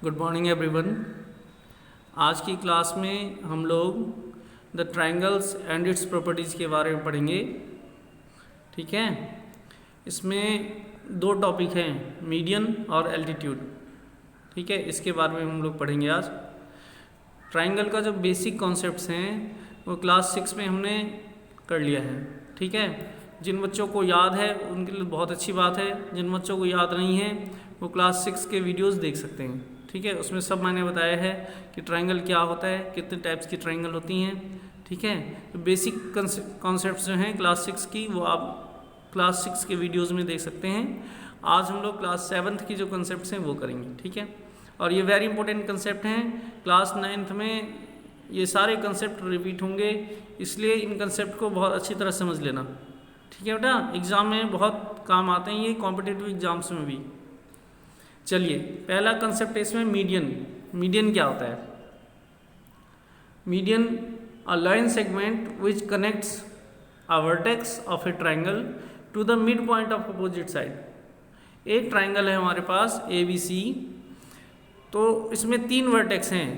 Good morning everyone. आज की class में हम लोग the triangles and it's properties के बारे में पढ़ेंगे। ठीक है, इसमें दो टॉपिक हैं, मीडियन और एल्टीट्यूड। ठीक है, इसके बारे में हम लोग पढ़ेंगे आज। ट्रायंगल का जो बेसिक कॉन्सेप्ट्स हैं वो क्लास 6 में हमने कर लिया है। ठीक है, जिन बच्चों को याद है उनके लिए बहुत अच्छी बात है, जिन बच्चों को याद नहीं है वो क्लास 6 के वीडियोस देख सकते हैं। ठीक है, उसमें सब मैंने बताया है कि ट्रायंगल क्या होता है, कितने टाइप्स की ट्रायंगल होती हैं। ठीक है, तो बेसिक कॉन्सेप्ट्स जो हैं क्लास 6 की वो आप क्लास 6 के वीडियोस में देख सकते हैं। आज हम लोग क्लास 7th की जो कॉन्सेप्ट्स हैं वो करेंगे। ठीक है, और ये वेरी इंपॉर्टेंट कंसेप्ट हैं। क्लास 9th में ये सारे कंसेप्ट रिपीट होंगे, इसलिए इन कंसेप्ट को बहुत अच्छी तरह समझ लेना। ठीक है बेटा, एग्ज़ाम में बहुत काम आते हैं ये, कॉम्पिटिटिव एग्जाम्स में भी। चलिए, पहला कंसेप्ट है इसमें मीडियन। मीडियन क्या होता है? Median a line segment which connects a vertex of a triangle to the mid point of opposite side. एक ट्रायंगल है हमारे पास ए बी सी, तो इसमें तीन वर्टेक्स हैं,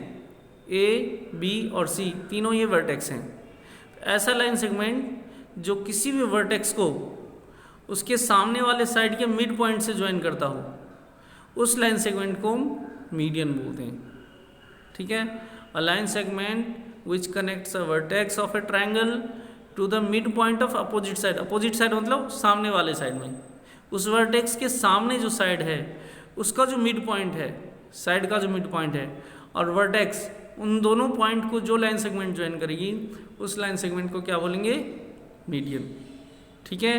ए बी और सी, तीनों ये वर्टेक्स हैं। ऐसा लाइन सेगमेंट जो किसी भी वर्टेक्स को उसके सामने वाले साइड के मिड पॉइंट से ज्वाइन करता हो, उस लाइन सेगमेंट को हम मीडियन बोलते हैं। ठीक है, a line segment which connects a vertex of a triangle to the mid point of opposite side. Opposite side मतलब सामने वाले साइड में, उस वर्टेक्स के सामने जो साइड है उसका जो मिड पॉइंट है, साइड का जो मिड पॉइंट है और वर्टेक्स, उन दोनों पॉइंट को जो लाइन सेगमेंट ज्वाइन करेगी उस लाइन सेगमेंट को क्या बोलेंगे? मीडियन। ठीक है,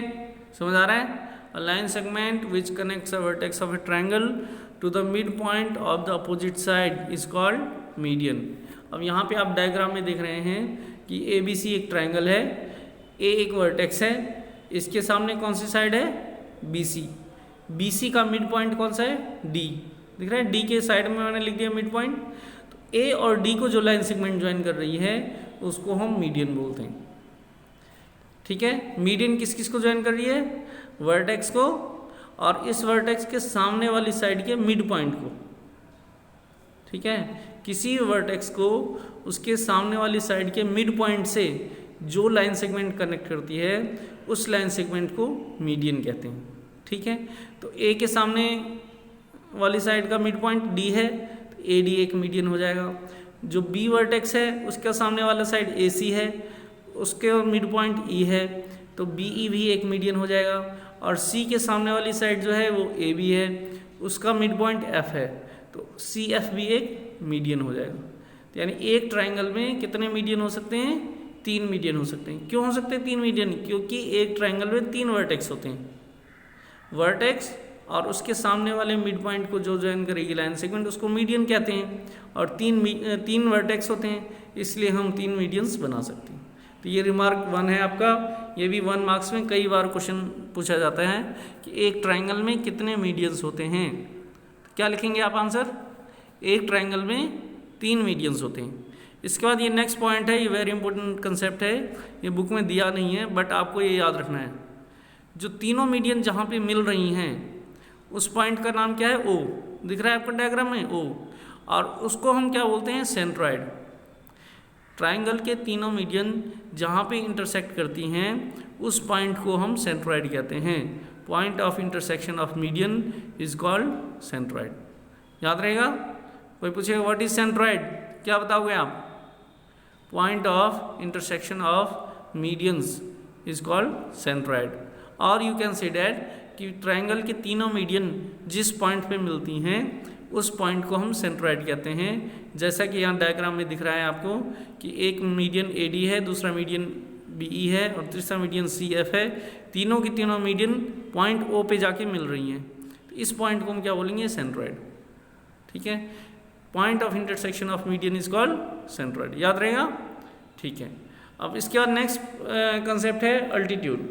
समझ आ रहा है? A line segment which connects a vertex of a triangle to the midpoint of the opposite side is called median। अब यहाँ पे आप डायग्राम में देख रहे हैं कि ABC एक ट्रायंगल है, A एक वर्टेक्स है, इसके सामने कौन सी साइड है? BC। BC का मिड पॉइंट कौन सा है? D। दिख रहा है? D के साइड में मैंने लिख दिया मिड पॉइंट। तो A और D को जो लाइन सेगमेंट ज्वाइन कर रही है उसको हम मीडियन बोलते हैं। ठीक है, मीडियन किस किस को ज्वाइन कर रही है? वर्टेक्स को और इस वर्टेक्स के सामने वाली साइड के मिड पॉइंट को। ठीक है, किसी वर्टेक्स को उसके सामने वाली साइड के मिड पॉइंट से जो लाइन सेगमेंट कनेक्ट करती है उस लाइन सेगमेंट को मीडियन कहते हैं। ठीक है, तो ए के सामने वाली साइड का मिड पॉइंट डी है, तो ए डी एक मीडियन हो जाएगा। जो बी वर्टेक्स है उसका सामने वाला साइड ए सी है, उसके मिड पॉइंट ई है, तो बी ई भी एक मीडियन हो जाएगा। और सी के सामने वाली साइड जो है वो ए बी है, उसका मिड पॉइंट एफ है, तो सी एफ भी एक मीडियन हो जाएगा। तो यानी एक ट्रायंगल में कितने मीडियन हो सकते हैं? 3 मीडियन हो सकते हैं। क्यों हो सकते हैं 3 मीडियन? क्योंकि एक ट्रायंगल में 3 वर्टेक्स होते हैं। वर्टेक्स और उसके सामने वाले मिड पॉइंट को जो ज्वाइन करेगी लाइन सेगमेंट उसको मीडियन कहते हैं, और तीन वर्टेक्स होते हैं, इसलिए हम 3 मीडियंस बना सकते हैं। तो ये रिमार्क 1 है आपका। ये भी 1 मार्क्स में कई बार क्वेश्चन पूछा जाता है कि एक ट्रायंगल में कितने मीडियंस होते हैं। तो क्या लिखेंगे आप आंसर? एक ट्रायंगल में 3 मीडियंस होते हैं। इसके बाद ये नेक्स्ट पॉइंट है, ये वेरी इंपॉर्टेंट कंसेप्ट है, ये बुक में दिया नहीं है बट आपको ये याद रखना है। जो तीनों मीडियन जहाँ पे मिल रही हैं उस पॉइंट का नाम क्या है? ओ। दिख रहा है आपको डायग्राम में? ओ। और उसको हम क्या बोलते हैं? सेंट्रॉइड। ट्रायंगल के तीनों मीडियन जहाँ पे इंटरसेक्ट करती हैं उस पॉइंट को हम सेंट्रॉइड कहते हैं। Point of intersection of median is called centroid. याद रहेगा? कोई पूछेगा व्हाट इज सेंट्रॉइड, क्या बताओगे आप? Point of intersection of medians is called centroid. और यू कैन से डैट कि ट्रायंगल के तीनों मीडियन जिस पॉइंट पे मिलती हैं उस पॉइंट को हम सेंट्रॉइड कहते हैं। जैसा कि यहाँ डायग्राम में दिख रहा है आपको कि एक मीडियन ए डी है, दूसरा मीडियन बी ई है और तीसरा मीडियन सी एफ है। तीनों की तीनों मीडियन पॉइंट ओ पे जाके मिल रही हैं, तो इस पॉइंट को हम क्या बोलेंगे? सेंट्रॉइड। ठीक है, point of intersection of median is called centroid. याद रहेगा? ठीक है, अब इसके बाद नेक्स्ट कंसेप्ट है अल्टीट्यूड।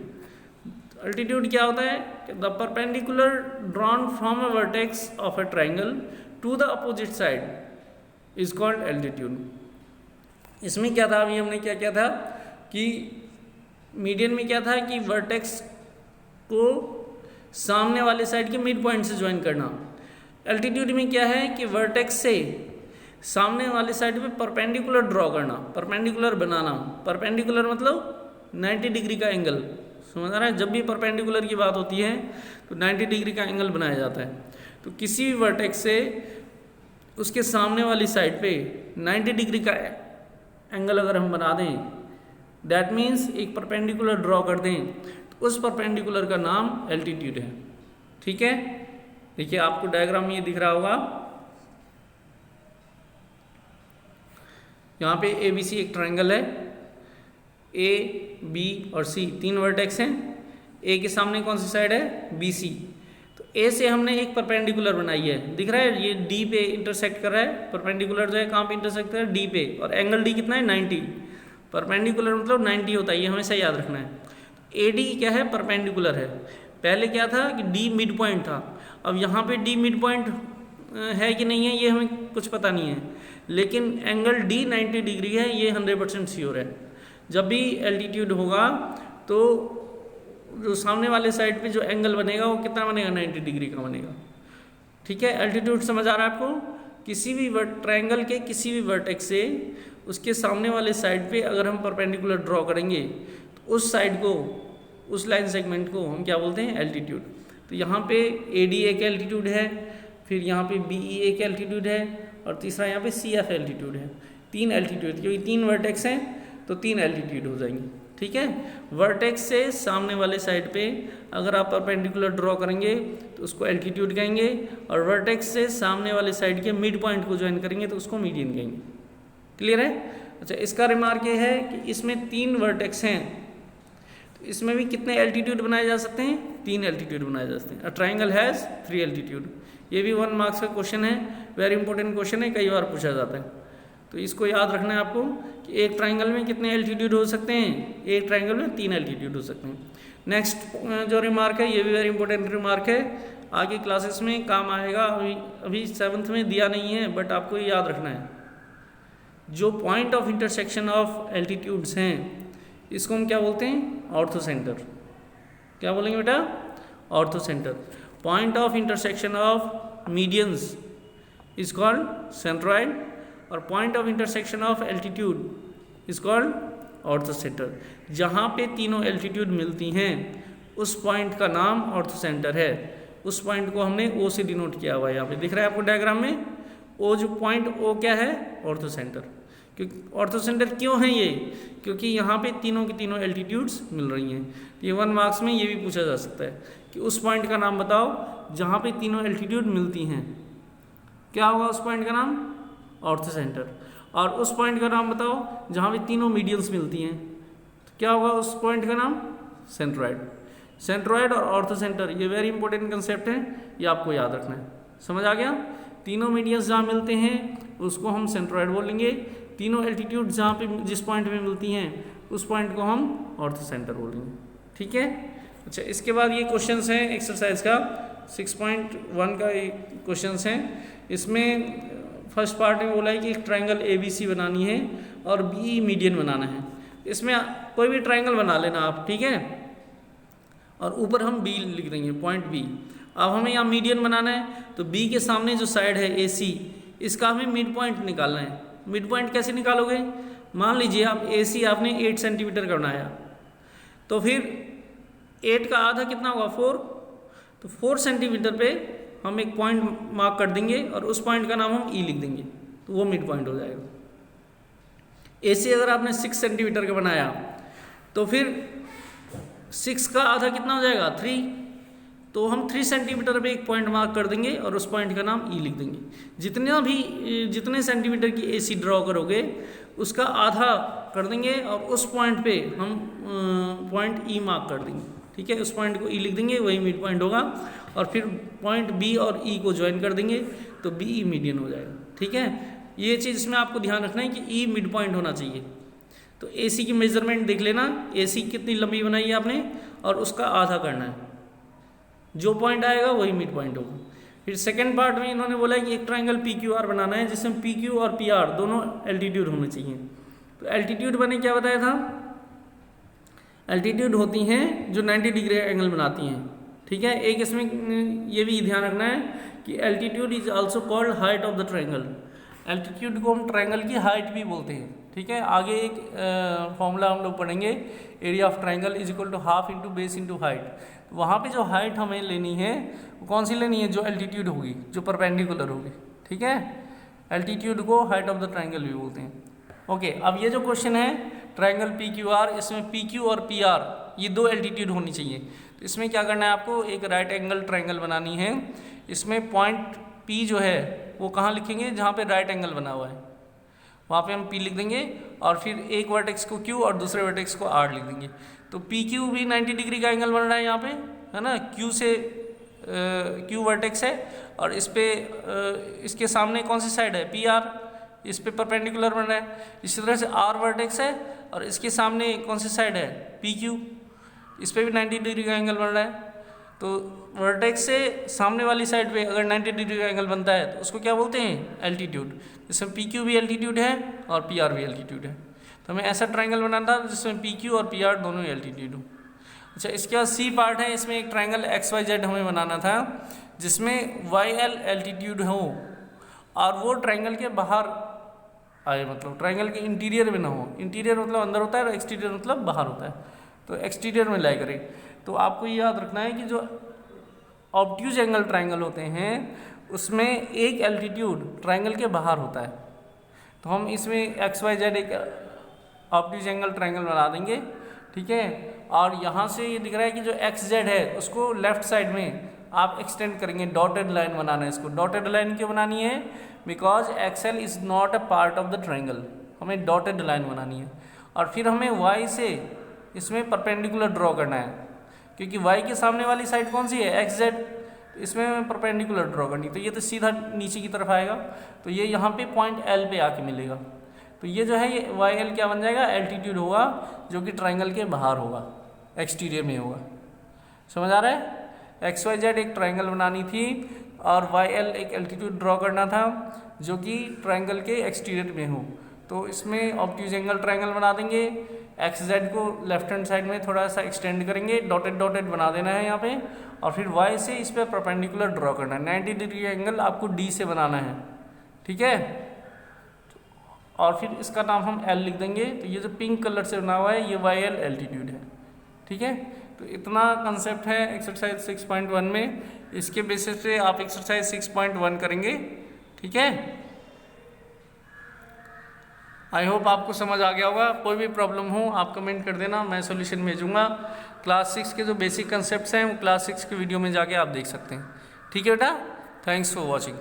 अल्टीट्यूड क्या होता है? The perpendicular drawn from a vertex of a triangle to the opposite side is called altitude. इसमें क्या था? अभी हमने क्या किया था कि मीडियन में क्या था कि वर्टेक्स को सामने वाले साइड के मिड पॉइंट से ज्वाइन करना। एल्टीट्यूड में क्या है कि वर्टेक्स से सामने वाले साइड पे परपेंडिकुलर ड्रॉ करना, परपेंडिकुलर बनाना। परपेंडिकुलर मतलब 90 डिग्री का एंगल, समझ आ रहा है? जब भी परपेंडिकुलर की बात होती है तो 90 डिग्री का एंगल बनाया जाता है। तो किसी भी वर्टेक्स से उसके सामने वाली साइड पे 90 डिग्री का एंगल अगर हम बना दें, दैट मीन्स एक परपेंडिकुलर ड्रॉ कर दें, तो उस परपेंडिकुलर का नाम एल्टीट्यूड है। ठीक है, देखिए आपको डायग्राम में ये दिख रहा होगा, यहाँ पे ए बी सी एक ट्रायंगल है, ए बी और सी तीन वर्टेक्स हैं। ए के सामने कौन सी साइड है? B C. तो ए से हमने एक परपेंडिकुलर बनाई है, दिख रहा है? ये डी पे इंटरसेक्ट कर रहा है, परपेंडिकुलर जो है कहाँ पे इंटरसेक्ट कर रहा है? डी पे, और एंगल डी कितना है? 90। परपेंडिकुलर मतलब 90 होता है, ये हमेशा याद रखना है। ए डी क्या है? परपेंडिकुलर है। पहले क्या था कि डी मिड पॉइंट था, अब यहाँ पे डी मिड पॉइंट है कि नहीं है ये हमें कुछ पता नहीं है, लेकिन एंगल डी 90 डिग्री है, ये 100% श्योर है। जब भी एल्टीट्यूड होगा तो जो सामने वाले साइड पे जो एंगल बनेगा वो कितना बनेगा? 90 डिग्री का बनेगा। ठीक है, एल्टीट्यूड समझ आ रहा है आपको? किसी भी ट्रायंगल के किसी भी वर्टेक्स से उसके सामने वाले साइड पे अगर हम परपेंडिकुलर ड्रॉ करेंगे तो उस साइड को, उस लाइन सेगमेंट को हम क्या बोलते हैं? एल्टीट्यूड। तो यहाँ पे ए डी एक एल्टीट्यूड है, फिर यहाँ पे बी ई एक एल्टीट्यूड है, और तीसरा यहाँ पे सी एफ एल्टीट्यूड है। तीन एल्टीट्यूड, क्योंकि तीन वर्टेक्स हैं तो तीन एल्टीट्यूड हो जाएंगे। ठीक है, वर्टेक्स से सामने वाले साइड पे अगर आप परपेंडिकुलर ड्रॉ करेंगे तो उसको एल्टीट्यूड कहेंगे, और वर्टेक्स से सामने वाले साइड के मिड पॉइंट को ज्वाइन करेंगे तो उसको मीडियन कहेंगे। क्लियर है? अच्छा, इसका रिमार्क ये है कि इसमें तीन वर्टेक्स हैं, तो इसमें भी कितने एल्टीट्यूड बनाए जा सकते हैं? तीन एल्टीट्यूड बनाए जा सकते हैं। A triangle has 3 altitude. ये भी 1 मार्क्स का क्वेश्चन है, वेरी इंपॉर्टेंट क्वेश्चन है, कई बार पूछा जाता है। तो इसको याद रखना है आपको कि एक ट्रायंगल में कितने एल्टीट्यूड हो सकते हैं? एक ट्रायंगल में 3 एल्टीट्यूड हो सकते हैं। नेक्स्ट जो रिमार्क है ये भी वेरी इंपॉर्टेंट रिमार्क है, आगे क्लासेस में काम आएगा। अभी 7th में दिया नहीं है, बट आपको ये याद रखना है। जो point of intersection of altitudes हैं इसको हम क्या बोलते हैं? Orthocentre. क्या बोलेंगे बेटा? Orthocentre. Point of intersection of medians is called centroid, और point of intersection of altitude is called orthocentre. जहाँ पे तीनों एल्टीट्यूड मिलती हैं उस पॉइंट का नाम ऑर्थो सेंटर है। उस पॉइंट को हमने ओ से डिनोट किया हुआ है, यहाँ पे दिख रहा है आपको डायग्राम में। ओ जो पॉइंट ओ क्या है? Ortho centre. क्योंकि ऑर्थो सेंटर क्यों है ये? क्योंकि यहाँ पे तीनों की तीनों एल्टीट्यूड्स मिल रही हैं। ये 1 मार्क्स में ये भी पूछा जा सकता है कि उस पॉइंट का नाम बताओ जहाँ पे तीनों एल्टीट्यूड मिलती हैं, क्या होगा उस पॉइंट का नाम? Ortho centre. और उस पॉइंट का नाम बताओ जहाँ पे तीनों मीडियंस मिलती हैं, तो क्या होगा उस पॉइंट का नाम? सेंट्रॉइड। सेंट्रॉइड और ऑर्थो सेंटर ये वेरी इंपॉर्टेंट कंसेप्ट है, ये आपको याद रखना है। समझ आ गया? तीनों मीडियंस जहाँ मिलते हैं उसको हम सेंट्रॉइड बोलेंगे, तीनों एल्टीट्यूड जहाँ पे जिस पॉइंट में मिलती हैं उस पॉइंट को हम ऑर्थो सेंटर बोलेंगे। ठीक है, अच्छा इसके बाद ये क्वेश्चंस हैं एक्सरसाइज का 6.1 का क्वेश्चंस हैं। इसमें फर्स्ट पार्ट में बोला है कि एक ट्रायंगल ए बी सी बनानी है और बी मीडियन बनाना है। इसमें कोई भी ट्रायंगल बना लेना आप, ठीक है, और ऊपर हम बी लिख देंगे, पॉइंट बी। अब हमें यहाँ मीडियन बनाना है तो बी के सामने जो साइड है ए सी, इसका हमें मिड पॉइंट निकालना है। मिड पॉइंट कैसे निकालोगे? मान लीजिए आप ए सी आपने 8 सेंटीमीटर का बनाया, तो फिर 8 का आधा कितना होगा? 4। तो 4 सेंटीमीटर पे हम एक पॉइंट मार्क कर देंगे और उस पॉइंट का नाम हम ई लिख देंगे, तो वो मिड पॉइंट हो जाएगा। ए सी अगर आपने 6 सेंटीमीटर का बनाया तो फिर 6 का आधा कितना हो जाएगा? 3। तो हम 3 सेंटीमीटर पे एक पॉइंट मार्क कर देंगे और उस पॉइंट का नाम ई लिख देंगे। जितने सेंटीमीटर की ए सी ड्रॉ करोगे उसका आधा कर देंगे और उस पॉइंट पे हम पॉइंट ई मार्क कर देंगे। ठीक है, उस पॉइंट को ई लिख देंगे, वही मिड पॉइंट होगा, और फिर पॉइंट बी और ई को ज्वाइन कर देंगे तो बी ई मीडियन हो जाएगा। ठीक है, ये चीज़ इसमें आपको ध्यान रखना है कि ई मिड पॉइंट होना चाहिए। तो ए सी की मेजरमेंट देख लेना, ए सी कितनी लंबी बनाई है आपने और उसका आधा करना है, जो पॉइंट आएगा वही मिड पॉइंट होगा। फिर सेकंड पार्ट में इन्होंने बोला है कि एक ट्रायंगल पी क्यू आर बनाना है जिसमें पी क्यू और पी आर दोनों एल्टीट्यूड होने चाहिए। तो एल्टीट्यूड मैंने क्या बताया था? एल्टीट्यूड होती हैं जो 90 डिग्री एंगल बनाती हैं। ठीक है, एक इसमें ये भी ध्यान रखना है कि altitude is also called height of the triangle. Altitude को हम ट्रायंगल की हाइट भी बोलते हैं, ठीक है। आगे एक फॉर्मूला हम लोग पढ़ेंगे, area of triangle is equal to half into base into height. तो वहाँ पे जो हाइट हमें लेनी है वो कौन सी लेनी है, जो एल्टीट्यूड होगी, जो परपेंडिकुलर होगी, ठीक है। एल्टीट्यूड को हाइट ऑफ द ट्रायंगल भी बोलते हैं। ओके, अब ये जो क्वेश्चन है ट्रायंगल पी क्यू आर, इसमें पी क्यू और पी आर ये दो एल्टीट्यूड होनी चाहिए। तो इसमें क्या करना है आपको, एक राइट एंगल ट्रायंगल बनानी है। इसमें पॉइंट पी जो है वो कहाँ लिखेंगे, जहाँ पे राइट एंगल बना हुआ है वहाँ पे हम पी लिख देंगे, और फिर एक वर्टेक्स को क्यू और दूसरे वर्टेक्स को आर लिख देंगे। तो पी क्यू भी 90 डिग्री का एंगल बन रहा है यहाँ पे, है ना। क्यू से क्यू वर्टेक्स है, और इस पे इसके सामने कौन सी साइड है, पी आर, इस पे परपेंडिकुलर बन रहा है। इसी तरह से आर वर्टेक्स है, और इसके सामने कौन सी साइड है, पी क्यू, इस पे भी 90 डिग्री का एंगल बन रहा है। तो वर्टेक्स से सामने वाली साइड पे अगर 90 डिग्री का एंगल बनता है तो उसको क्या बोलते हैं, एल्टीट्यूड। जिसमें पी क्यू भी एल्टीट्यूड है और पी आर भी एल्टीट्यूड है। तो हमें ऐसा ट्रायंगल बनाना था जिसमें पी क्यू और पी आर दोनों ही एल्टीट्यूड हो। अच्छा, इसके बाद सी पार्ट है, इसमें एक ट्रायंगल एक्स वाई जेड हमें बनाना था जिसमें वाई एल एल्टीट्यूड हो और वो ट्रायंगल के बाहर आए, मतलब ट्रायंगल के इंटीरियर में ना हो। इंटीरियर मतलब अंदर होता है और एक्सटीरियर मतलब बाहर होता है, तो एक्सटीरियर में लाई करे। तो आपको ये याद रखना है कि जो ऑब्ट्यूज एंगल ट्रायंगल होते हैं उसमें एक एल्टीट्यूड ट्रायंगल के बाहर होता है। तो हम इसमें एक्स वाई जेड एक ऑब्ट्यूज एंगल ट्रायंगल बना देंगे, ठीक है। और यहाँ से ये दिख रहा है कि जो एक्स जेड है उसको लेफ्ट साइड में आप एक्सटेंड करेंगे, डॉटेड लाइन बनाना है इसको। डॉटेड लाइन क्यों बनानी है, because XL is not a part of the triangle, हमें डॉटेड लाइन बनानी है। और फिर हमें वाई से इसमें परपेंडिकुलर ड्रॉ करना है, क्योंकि y के सामने वाली साइड कौन सी है, एक्स जेड, इसमें परपेंडिकुलर ड्रॉ करनी। तो ये तो सीधा नीचे की तरफ आएगा, तो ये यहाँ पे पॉइंट L पे आके मिलेगा। तो ये जो है ये वाई एल क्या बन जाएगा, एल्टीट्यूड होगा, जो कि ट्रायंगल के बाहर होगा, एक्सटीरियर में होगा। समझ आ रहा है। एक्स वाई जेड एक ट्रायंगल बनानी थी और वाई एल एक एल्टीट्यूड ड्रॉ करना था जो कि ट्रायंगल के एक्सटीरियर में हो। तो इसमें ऑब्ट्यूज एंगल ट्रायंगल बना देंगे। एक्स जेड को लेफ्ट हैंड साइड में थोड़ा सा एक्सटेंड करेंगे, डॉटेड डॉटेड बना देना है यहाँ पे, और फिर वाई से इस पर परपेंडिकुलर ड्रॉ करना है। 90 डिग्री एंगल आपको डी से बनाना है, ठीक है। और फिर इसका नाम हम एल लिख देंगे। तो ये जो पिंक कलर से बना हुआ है ये वाई एल एल्टीट्यूड है, ठीक है। तो इतना कंसेप्ट है एक्सरसाइज 6.1 में। इसके बेसिस पे आप एक्सरसाइज 6.1 करेंगे, ठीक है। आई होप आपको समझ आ गया होगा। कोई भी प्रॉब्लम हो आप कमेंट कर देना, मैं सॉल्यूशन भेजूंगा। क्लास 6 के जो बेसिक कंसेप्ट्स हैं वो क्लास 6 के वीडियो में जाके आप देख सकते हैं, ठीक है बेटा। Thanks for watching.